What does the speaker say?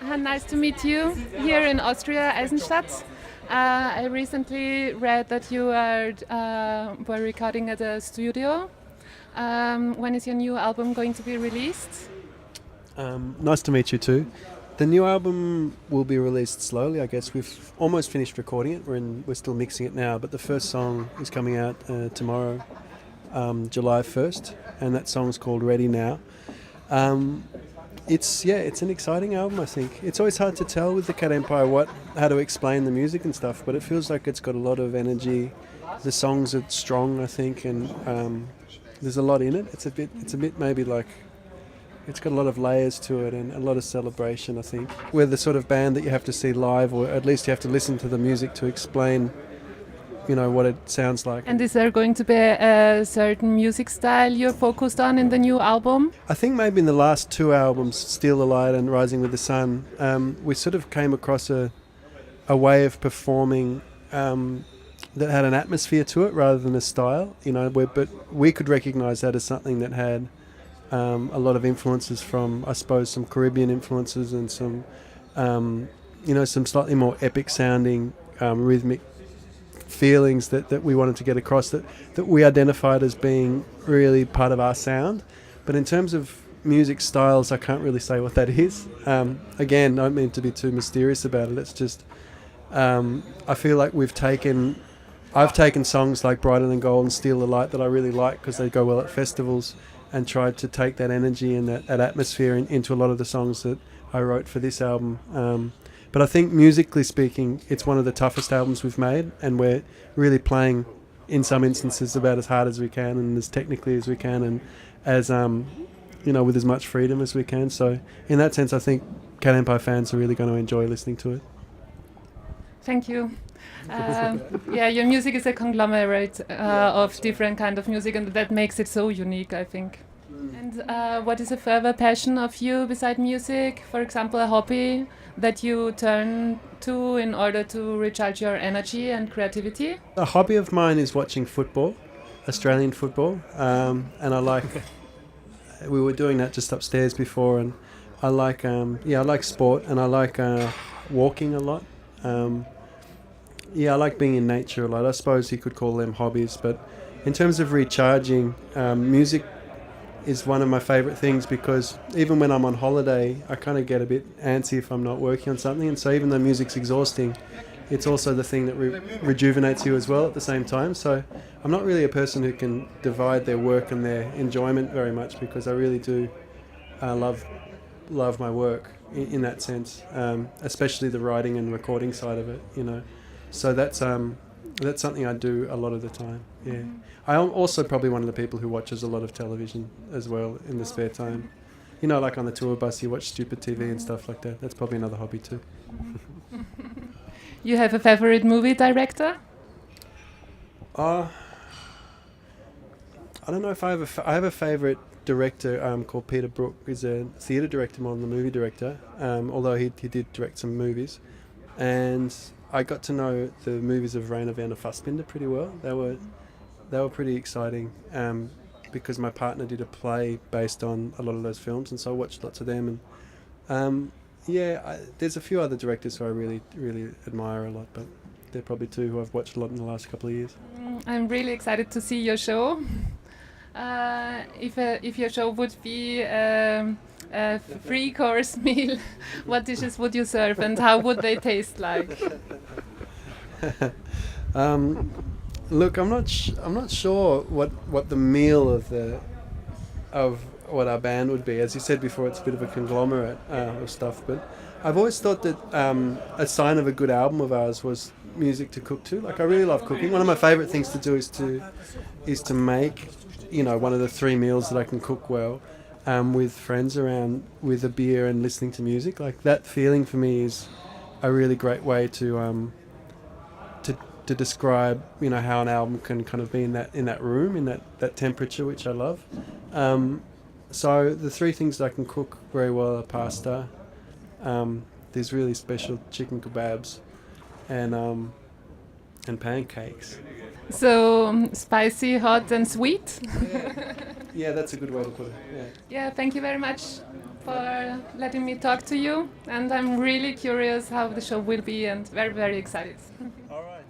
Nice to meet you here in Austria, Eisenstadt. I recently read that you were recording at a studio. When is your new album going to be released? Nice to meet you too. The new album will be released slowly, I guess. We've almost finished recording it. We're still mixing it now, but the first song is coming out tomorrow, July 1st, and that song's called Ready Now. It's an exciting album, I think. It's always hard to tell with the Cat Empire how to explain the music and stuff, but it feels like it's got a lot of energy. The songs are strong, I think, and there's a lot in it. It's a bit maybe like it's got a lot of layers to it and a lot of celebration, I think. We're the sort of band that you have to see live, or at least you have to listen to the music to explain, what it sounds like. And is there going to be a certain music style you're focused on in the new album? I think maybe in the last two albums, Steal the Light and Rising with the Sun, we sort of came across a way of performing that had an atmosphere to it rather than a style, but we could recognise that as something that had a lot of influences from, I suppose, some Caribbean influences and some, some slightly more epic sounding rhythmic feelings that we wanted to get across that we identified as being really part of our sound. But in terms of music styles, I can't really say what that is. Again, I don't mean to be too mysterious about it. It's just I feel like I've taken songs like Brighter Than Gold and Steal the Light that I really like because they go well at festivals, and tried to take that energy and that atmosphere into a lot of the songs that I wrote for this album. But I think musically speaking, it's one of the toughest albums we've made, and we're really playing, in some instances, about as hard as we can and as technically as we can, and as with as much freedom as we can. So in that sense, I think Cat Empire fans are really going to enjoy listening to it. Thank you. Your music is a conglomerate of different kind of music, and that makes it so unique, I think. And what is a further passion of you beside music? For example, a hobby that you turn to in order to recharge your energy and creativity? A hobby of mine is watching football, Australian football, and I like. We were doing that just upstairs before, and I like. I like sport, and I like walking a lot. I like being in nature a lot. I suppose you could call them hobbies, but in terms of recharging, music is one of my favourite things, because even when I'm on holiday, I kind of get a bit antsy if I'm not working on something, and so even though music's exhausting, it's also the thing that rejuvenates you as well at the same time. So I'm not really a person who can divide their work and their enjoyment very much, because I really do love my work in that sense, especially the writing and recording side of it, So that's something I do a lot of the time. Yeah, I'm also probably one of the people who watches a lot of television as well in the spare time. Like on the tour bus, you watch stupid TV and stuff like that. That's probably another hobby too. You have a favorite movie director? I don't know if I have a favorite director called Peter Brook. He's a theatre director more than a movie director, although he did direct some movies. And I got to know the movies of Rainer Werner Fassbinder pretty well. They were pretty exciting because my partner did a play based on a lot of those films, and so I watched lots of them. And there's a few other directors who I really, really admire a lot, but they're probably two who I've watched a lot in the last couple of years. I'm really excited to see your show. If your show would be a three-course meal, what dishes would you serve, and how would they taste like? Look, I'm not sure what the meal of what our band would be. As you said before, it's a bit of a conglomerate of stuff. But I've always thought that a sign of a good album of ours was music to cook to. Like, I really love cooking. One of my favourite things to do is to make, one of the three meals that I can cook well, with friends around with a beer and listening to music. Like, that feeling for me is a really great way to describe, how an album can kind of be in that room, in that temperature, which I love. So the three things that I can cook very well are pasta, these really special chicken kebabs, and pancakes. So spicy, hot and sweet? Yeah, that's a good way to put it. Yeah. Yeah, thank you very much for letting me talk to you, and I'm really curious how the show will be and very, very excited. All right.